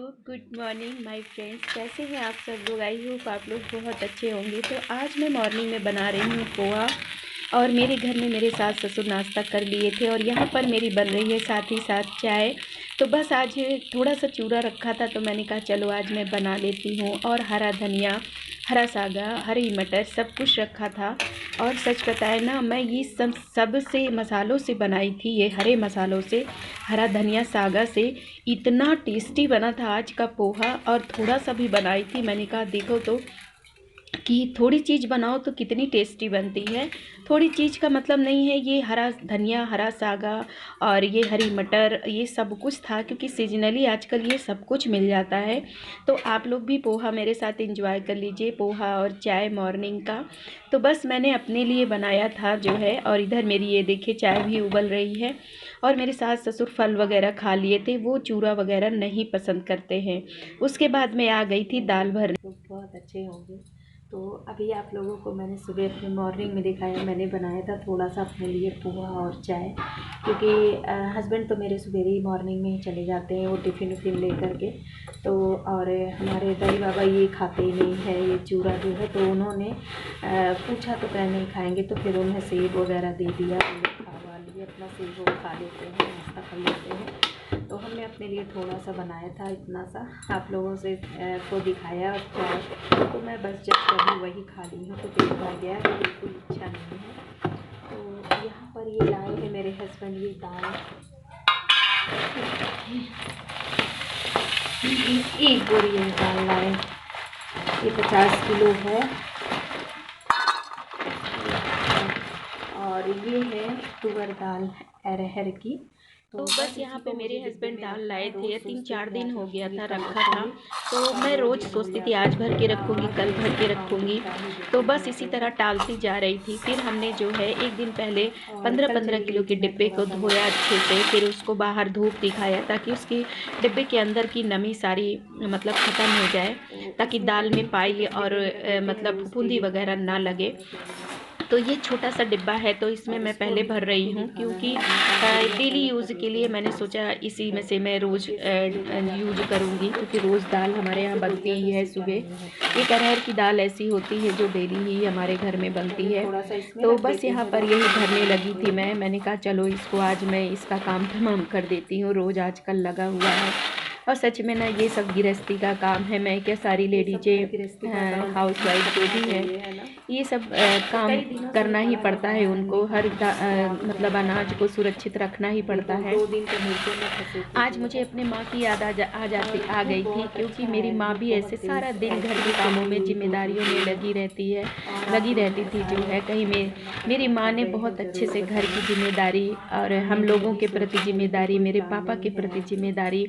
Good morning my friends, कैसे हैं आप सब लोग। आई होप आप लोग बहुत अच्छे होंगे। तो आज मैं मॉर्निंग में बना रही हूँ पोहा। और मेरे घर में मेरे सास ससुर नाश्ता कर लिए थे और यहाँ पर मेरी बन रही है साथ ही साथ चाय। तो बस आज थोड़ा सा चूरा रखा था तो मैंने कहा चलो आज मैं बना लेती हूँ। और हरा धनिया, हरा सागा, हरी मटर सब कुछ रखा था। और सच बताए ना, मैं ये सब से मसालों से बनाई थी, ये हरे मसालों से, हरा धनिया सागा से। इतना टेस्टी बना था आज का पोहा। और थोड़ा सा भी बनाई थी, मैंने कहा देखो तो कि थोड़ी चीज़ बनाओ तो कितनी टेस्टी बनती है। थोड़ी चीज़ का मतलब नहीं है, ये हरा धनिया, हरा सागा और ये हरी मटर, ये सब कुछ था क्योंकि सीजनली आजकल ये सब कुछ मिल जाता है। तो आप लोग भी पोहा मेरे साथ एंजॉय कर लीजिए, पोहा और चाय मॉर्निंग का। तो बस मैंने अपने लिए बनाया था जो है। और इधर मेरी ये देखिए चाय भी उबल रही है। और मेरे सास ससुर फल वगैरह खा लिए थे, वो चूरा वगैरह नहीं पसंद करते हैं। उसके बाद मैं आ गई थी दाल भरने। तो बहुत अच्छे होंगे। तो अभी आप लोगों को मैंने सुबह अपने मॉर्निंग में दिखाया, मैंने बनाया था थोड़ा सा अपने लिए पोहा और चाय। क्योंकि हस्बैंड तो मेरे सवेरे ही मॉर्निंग में ही चले जाते हैं, वो टिफ़िन उफ़िन ले करके। तो और हमारे दाई बाबा ये खाते ही नहीं है ये चूरा जो है। तो उन्होंने पूछा तो क्या नहीं खाएंगे, तो फिर उन्हें सेब वगैरह दे दिया। वो लोग खा लिए अपना, सेब वो खा लेते हैं, नाश्ता कर लेते हैं। तो हमने अपने लिए थोड़ा सा बनाया था, इतना सा आप लोगों से को दिखाया। और चाय तो मैं बस जब कभी वही खा ली हूँ तो पेट भर गया है, बिल्कुल इच्छा नहीं है। तो यहाँ पर ये लाए हैं मेरे हस्बैंड ये दाल, एक बोरी ये दाल लाए, ये 50 किलो है। और ये है तुअर दाल अरहर की। तो बस यहाँ पे मेरे हस्बैंड दाल लाए थे, 3-4 दिन हो गया था रखा था। तो मैं रोज़ सोचती थी आज भर के रखूँगी, कल भर के रखूँगी। तो बस इसी तरह टालती जा रही थी। फिर हमने जो है एक दिन पहले 15-15 किलो के डिब्बे को धोया अच्छे से, फिर उसको बाहर धूप दिखाया ताकि उसकी डिब्बे के अंदर की नमी सारी मतलब ख़त्म हो जाए, ताकि दाल में पाई और मतलब फफूंदी वगैरह ना लगे। तो ये छोटा सा डिब्बा है, तो इसमें मैं पहले भर रही हूँ क्योंकि डेली यूज़ के लिए मैंने सोचा इसी में से मैं रोज़ यूज करूँगी, क्योंकि रोज़ दाल हमारे यहाँ बनती ही है सुबह। एक अरहर की दाल ऐसी होती है जो डेली ही हमारे घर में बनती है। तो बस यहाँ पर यही भरने लगी थी मैंने कहा चलो इसको आज मैं इसका काम तमाम कर देती हूँ, रोज़ आजकल लगा हुआ है। और सच में ना ये सब गृहस्थी का काम है। मैं क्या, सारी लेडीजें हाउस वाइफ जो भी है, ये सब काम करना ही पड़ता है उनको। हर मतलब अनाज को सुरक्षित रखना ही पड़ता है। आज मुझे अपने माँ की याद आ गई थी, क्योंकि मेरी माँ भी ऐसे सारा दिन घर के कामों में, जिम्मेदारियों में लगी रहती थी जो है। कहीं मेरी माँ ने बहुत अच्छे से घर की जिम्मेदारी और हम लोगों के प्रति जिम्मेदारी, मेरे पापा के प्रति जिम्मेदारी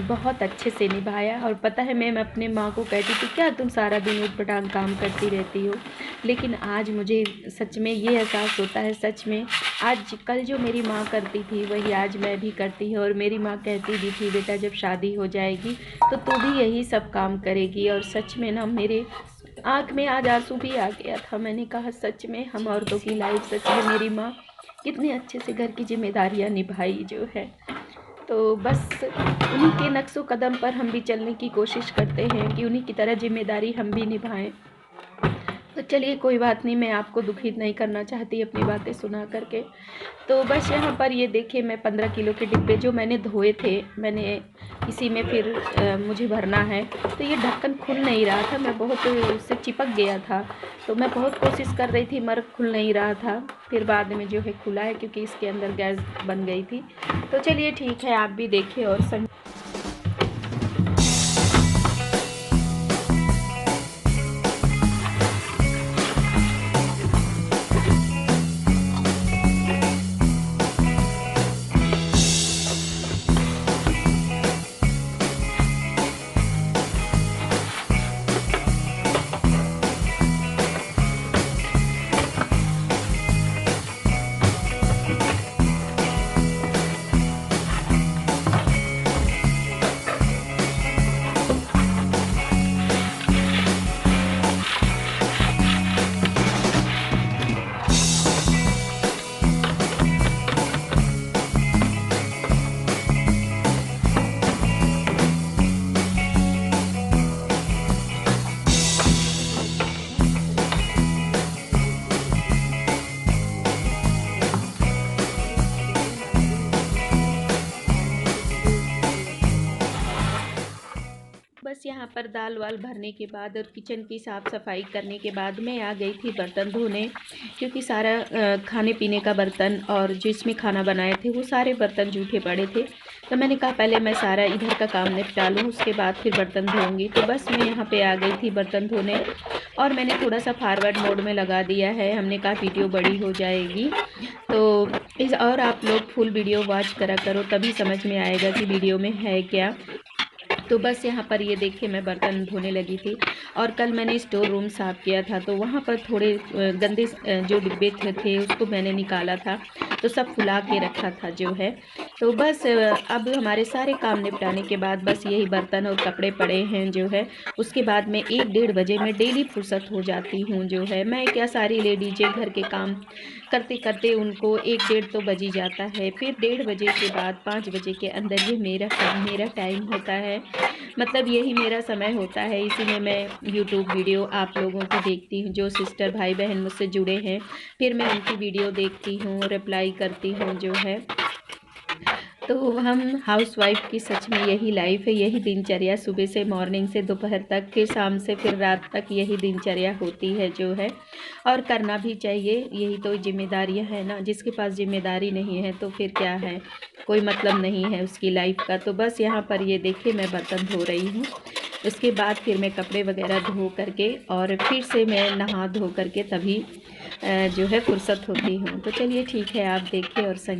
बहुत अच्छे से निभाया। और पता है, मैं अपने माँ को कहती थी क्या तुम सारा दिन ऊटपटांग काम करती रहती हो। लेकिन आज मुझे सच में ये एहसास होता है, सच में आज कल जो मेरी माँ करती थी वही आज मैं भी करती हूँ। और मेरी माँ कहती भी थी बेटा जब शादी हो जाएगी तो तू भी यही सब काम करेगी। और सच में ना मेरे आँख में आज आंसू भी आ गया था। मैंने कहा सच में हम औरतों की लाइफ, सच में मेरी माँ कितने अच्छे से घर की जिम्मेदारियाँ निभाई जो है। तो बस उन्हीं के नक्शो कदम पर हम भी चलने की कोशिश करते हैं कि उन्हीं की तरह जिम्मेदारी हम भी निभाएं। तो चलिए कोई बात नहीं, मैं आपको दुखित नहीं करना चाहती अपनी बातें सुना करके। तो बस यहाँ पर ये देखिए, मैं 15 किलो के डिब्बे जो मैंने धोए थे, मैंने इसी में फिर मुझे भरना है। तो ये ढक्कन खुल नहीं रहा था, मैं बहुत उससे चिपक गया था। तो मैं बहुत कोशिश कर रही थी मगर खुल नहीं रहा था। फिर बाद में जो है खुला है, क्योंकि इसके अंदर गैस बन गई थी। तो चलिए ठीक है, आप भी देखिए और बस यहाँ पर दाल वाल भरने के बाद और किचन की साफ़ सफाई करने के बाद मैं आ गई थी बर्तन धोने, क्योंकि सारा खाने पीने का बर्तन और जिसमें खाना बनाए थे वो सारे बर्तन जूठे पड़े थे। तो मैंने कहा पहले मैं सारा इधर का काम निपटा लूँ, उसके बाद फिर बर्तन धोऊँगी। तो बस मैं यहाँ पे आ गई थी बर्तन धोने और मैंने थोड़ा सा फॉरवर्ड मोड में लगा दिया है। हमने कहा वीडियो बड़ी हो जाएगी, तो और आप लोग फुल वीडियो वॉच करा करो, तभी समझ में आएगा कि वीडियो में है क्या। तो बस यहाँ पर ये देखिए मैं बर्तन धोने लगी थी। और कल मैंने स्टोर रूम साफ़ किया था, तो वहाँ पर थोड़े गंदे जो डिब्बे थे उसको मैंने निकाला था, तो सब फुला के रखा था जो है। तो बस अब हमारे सारे काम निपटाने के बाद बस यही बर्तन और कपड़े पड़े हैं जो है। उसके बाद में 1-1:30 बजे मैं डेली फुर्सत हो जाती हूँ जो है। मैं क्या, सारी लेडीजें घर के काम करते करते उनको 1-1:30 तो बज ही जाता है। फिर 1:30 बजे के बाद 5 बजे के अंदर ये मेरा टाइम होता है, मतलब यही मेरा समय होता है। इसी में मैं यूट्यूब वीडियो आप लोगों की देखती हूँ, जो सिस्टर भाई बहन मुझसे जुड़े हैं, फिर मैं उनकी वीडियो देखती हूँ, रिप्लाई करती हूँ जो है। तो हम हाउसवाइफ की सच में यही लाइफ है, यही दिनचर्या, सुबह से मॉर्निंग से दोपहर तक, फिर शाम से फिर रात तक यही दिनचर्या होती है जो है। और करना भी चाहिए, यही तो जिम्मेदारियां है ना। जिसके पास जिम्मेदारी नहीं है तो फिर क्या है, कोई मतलब नहीं है उसकी लाइफ का। तो बस यहाँ पर ये देखिए मैं बर्तन धो रही हूँ। उसके बाद फिर मैं कपड़े वगैरह धो करके और फिर से मैं नहा धो करके तभी जो है फुर्सत होती हूँ। तो चलिए ठीक है, आप देखिए और संग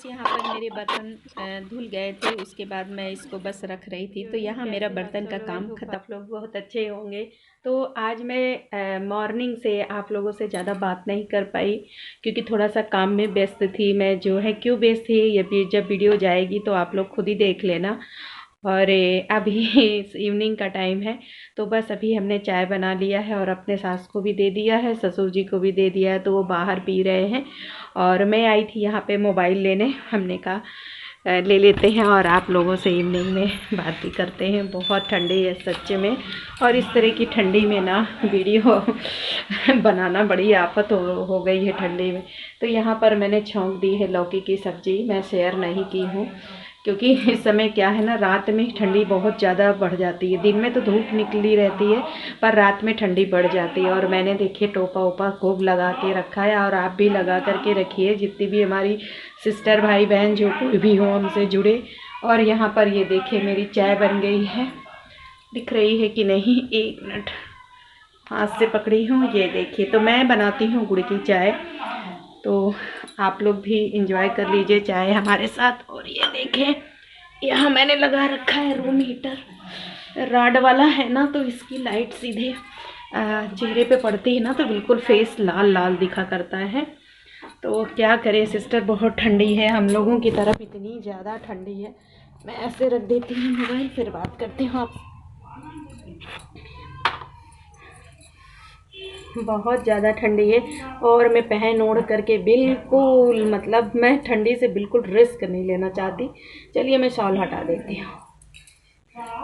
यहाँ पर मेरे बर्तन धुल गए थे। उसके बाद मैं इसको बस रख रही थी, तो यहाँ मेरा बर्तन का काम खत्म। आप लोग बहुत अच्छे होंगे। तो आज मैं मॉर्निंग से आप लोगों से ज़्यादा बात नहीं कर पाई, क्योंकि थोड़ा सा काम में व्यस्त थी मैं जो है। क्यों व्यस्त थी, ये भी जब वीडियो जाएगी तो आप लोग खुद ही देख लेना। और अभी इवनिंग का टाइम है, तो बस अभी हमने चाय बना लिया है और अपने सास को भी दे दिया है, ससुर जी को भी दे दिया है, तो वो बाहर पी रहे हैं। और मैं आई थी यहाँ पे मोबाइल लेने, हमने कहा ले लेते हैं और आप लोगों से इवनिंग में बात भी करते हैं। बहुत ठंडी है सच में, और इस तरह की ठंडी में ना वीडियो बनाना बड़ी आफत हो गई है ठंडी में। तो यहाँ पर मैंने छौंक दी है लौकी की सब्ज़ी, मैं शेयर नहीं की हूँ क्योंकि इस समय क्या है ना, रात में ठंडी बहुत ज़्यादा बढ़ जाती है। दिन में तो धूप निकली रहती है, पर रात में ठंडी बढ़ जाती है। और मैंने देखिए टोपा ओपा खूब लगा के रखा है, और आप भी लगा करके रखिए, जितनी भी हमारी सिस्टर भाई बहन जो कोई भी हो हमसे जुड़े। और यहाँ पर ये देखिए मेरी चाय बन गई है, दिख रही है कि नहीं, एक मिनट, हाथ से पकड़ी हूँ, ये देखिए। तो मैं बनाती हूँ गुड़ की चाय, तो आप लोग भी इंजॉय कर लीजिए चाय हमारे साथ। और ये देखें यहाँ मैंने लगा रखा है रूम हीटर, राड वाला है ना, तो इसकी लाइट सीधे चेहरे पे पड़ती है ना, तो बिल्कुल फेस लाल लाल दिखा करता है। तो क्या करें सिस्टर, बहुत ठंडी है, हम लोगों की तरफ इतनी ज़्यादा ठंडी है। मैं ऐसे रख देती हूँ मोबाइल, फिर बात करती हूँ आप। बहुत ज़्यादा ठंडी है और मैं पहन ओढ़ करके बिल्कुल, मतलब मैं ठंडी से बिल्कुल रिस्क नहीं लेना चाहती। चलिए मैं शॉल हटा देती हूँ।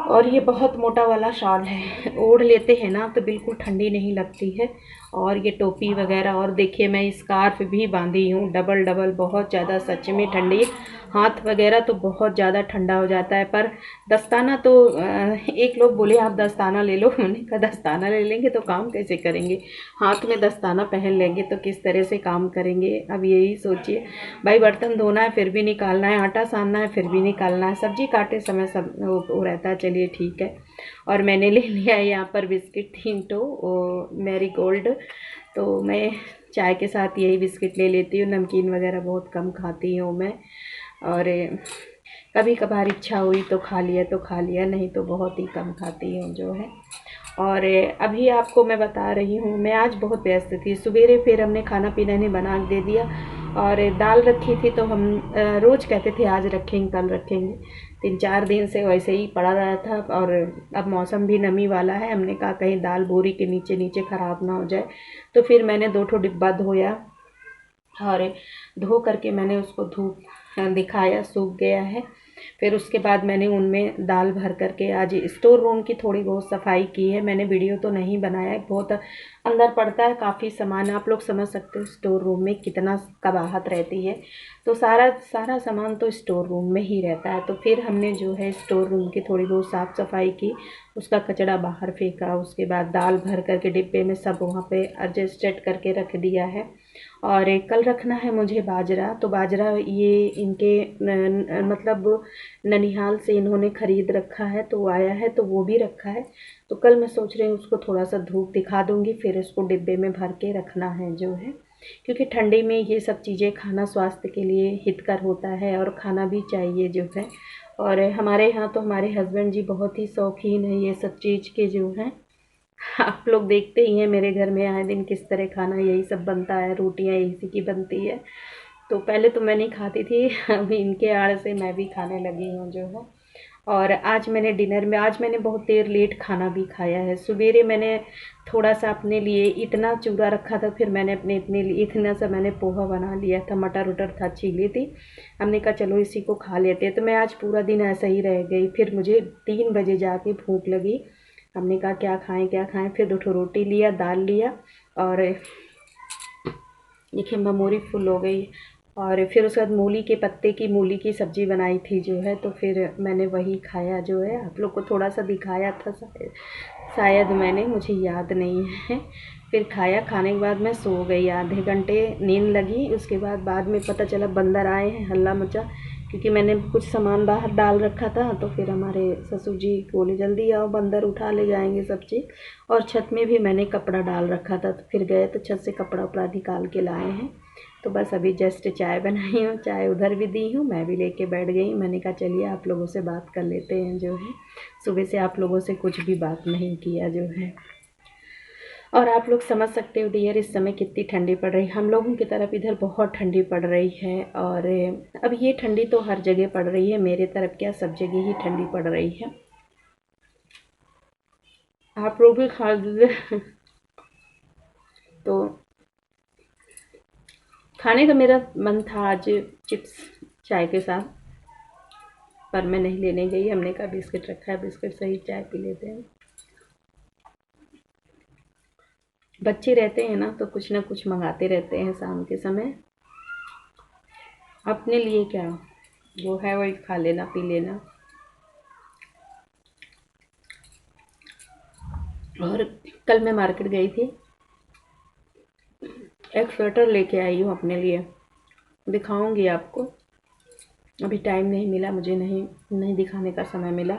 और ये बहुत मोटा वाला शॉल है, ओढ़ लेते हैं ना तो बिल्कुल ठंडी नहीं लगती है। और ये टोपी वगैरह, और देखिए मैं स्कार्फ भी बांधी हूँ डबल डबल, बहुत ज़्यादा सच में ठंडी। हाथ वगैरह तो बहुत ज़्यादा ठंडा हो जाता है। पर दस्ताना तो एक लोग बोले आप दस्ताना ले लो, मैंने कहा दस्ताना ले लेंगे तो काम कैसे करेंगे, हाथ में दस्ताना पहन लेंगे तो किस तरह से काम करेंगे। अब यही सोचिए भाई, बर्तन धोना है फिर भी निकालना है, आटा सानना है फिर भी निकालना है, सब्जी काटे समय सब वो रहता है। चलिए ठीक है। और मैंने ले लिया है यहाँ पर बिस्किट 3 तो मैरी गोल्ड। तो मैं चाय के साथ यही बिस्किट ले लेती हूँ, नमकीन वगैरह बहुत कम खाती हूँ मैं। और कभी कभार इच्छा हुई तो खा लिया, नहीं तो बहुत ही कम खाती हूँ जो है। और अभी आपको मैं बता रही हूँ, मैं आज बहुत व्यस्त थी। सवेरे फिर हमने खाना पीना नहीं बना के दे दिया, और दाल रखी थी तो हम रोज़ कहते थे आज रखेंगे कल रखेंगे, 3-4 दिन से वैसे ही पड़ा रहा था। और अब मौसम भी नमी वाला है, हमने कहा कहीं दाल बोरी के नीचे नीचे ख़राब ना हो जाए। तो फिर मैंने 2 ठो डिब्बा धोया, और धो करके मैंने उसको धूप दिखाया, सूख गया है। फिर उसके बाद मैंने उनमें दाल भर करके आज स्टोर रूम की थोड़ी बहुत सफाई की है। मैंने वीडियो तो नहीं बनाया है, बहुत अंदर पड़ता है काफ़ी सामान, आप लोग समझ सकते हो स्टोर रूम में कितना कबाहत रहती है। तो सारा सामान तो स्टोर रूम में ही रहता है। तो फिर हमने जो है स्टोर रूम की थोड़ी बहुत साफ़ सफाई की, उसका कचरा बाहर फेंका, उसके बाद दाल भर करके डिब्बे में सब वहाँ पे एडजस्टेड करके रख दिया है। और कल रखना है मुझे बाजरा, तो बाजरा ये इनके मतलब ननिहाल से इन्होंने ख़रीद रखा है, तो वो आया है तो वो भी रखा है। तो कल मैं सोच रही हूँ उसको थोड़ा सा धूप दिखा दूँगी, फिर इसको डिब्बे में भर के रखना है जो है। क्योंकि ठंडी में ये सब चीज़ें खाना स्वास्थ्य के लिए हितकर होता है, और खाना भी चाहिए जो है। और हमारे यहाँ तो हमारे हस्बैंड जी बहुत ही शौकीन है ये सब चीज़ के जो हैं। आप लोग देखते ही हैं मेरे घर में आए दिन किस तरह खाना यही सब बनता है, रोटियां इसी की बनती है। तो पहले तो मैं नहीं खाती थी, अभी इनके आड़ से मैं भी खाने लगी हूँ जो है। और आज मैंने डिनर में, आज मैंने बहुत देर लेट खाना भी खाया है। सवेरे मैंने थोड़ा सा अपने लिए इतना चूरा रखा था, फिर मैंने अपने लिए इतना सा मैंने पोहा बना लिया था, मटर उटर था छीली थी, हमने कहा चलो इसी को खा लेते हैं। तो मैं आज पूरा दिन ऐसा ही रह गई। फिर मुझे 3 बजे जाके भूख लगी, हमने कहा क्या खाएं। फिर 2 ठो रोटी लिया, दाल लिया, और देखिए मेमोरी फुल हो गई। और फिर उसके बाद मूली की सब्ज़ी बनाई थी जो है, तो फिर मैंने वही खाया जो है। आप लोग को थोड़ा सा दिखाया था शायद मैंने, मुझे याद नहीं है। फिर खाया, खाने के बाद मैं सो गई, आधे घंटे नींद लगी। उसके बाद में पता चला बंदर आए हैं, हल्ला मचा, क्योंकि मैंने कुछ सामान बाहर डाल रखा था। तो फिर हमारे ससुर जी बोले जल्दी आओ, बंदर उठा ले जाएंगे सब चीज़। और छत में भी मैंने कपड़ा डाल रखा था, तो फिर गए तो छत से कपड़ा उपड़ा निकाल के लाए हैं। तो बस अभी जस्ट चाय बनाई हूँ, चाय उधर भी दी हूँ, मैं भी लेके बैठ गई। मैंने कहा चलिए आप लोगों से बात कर लेते हैं जो है। सुबह से आप लोगों से कुछ भी बात नहीं किया जो है। और आप लोग समझ सकते हो डियर इस समय कितनी ठंडी पड़ रही है। हम लोगों की तरफ इधर बहुत ठंडी पड़ रही है। और अब ये ठंडी तो हर जगह पड़ रही है, मेरे तरफ क्या सब जगह ही ठंडी पड़ रही है। आप लोग भी खा लीजिए। तो खाने का मेरा मन था आज चिप्स चाय के साथ, पर मैं नहीं लेने गई। हमने कहा बिस्किट रखा है, बिस्किट से ही चाय पी लेते हैं। बच्चे रहते हैं ना तो कुछ ना कुछ मंगाते रहते हैं शाम के समय, अपने लिए क्या, वो है वही खा लेना पी लेना। और कल मैं मार्केट गई थी, एक स्वेटर लेके आई हूँ अपने लिए, दिखाऊंगी आपको। अभी टाइम नहीं मिला मुझे, नहीं दिखाने का समय मिला,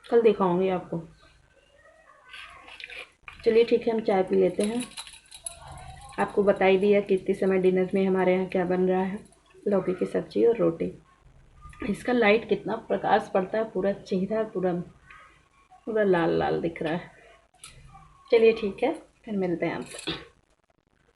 कल दिखाऊंगी आपको। चलिए ठीक है, हम चाय पी लेते हैं। आपको बता ही दिया कितने समय डिनर में हमारे यहाँ क्या बन रहा है, लौकी की सब्ज़ी और रोटी। इसका लाइट कितना प्रकाश पड़ता है, पूरा चेहरा पूरा पूरा लाल लाल दिख रहा है। चलिए ठीक है, फिर मिलते हैं आपसे।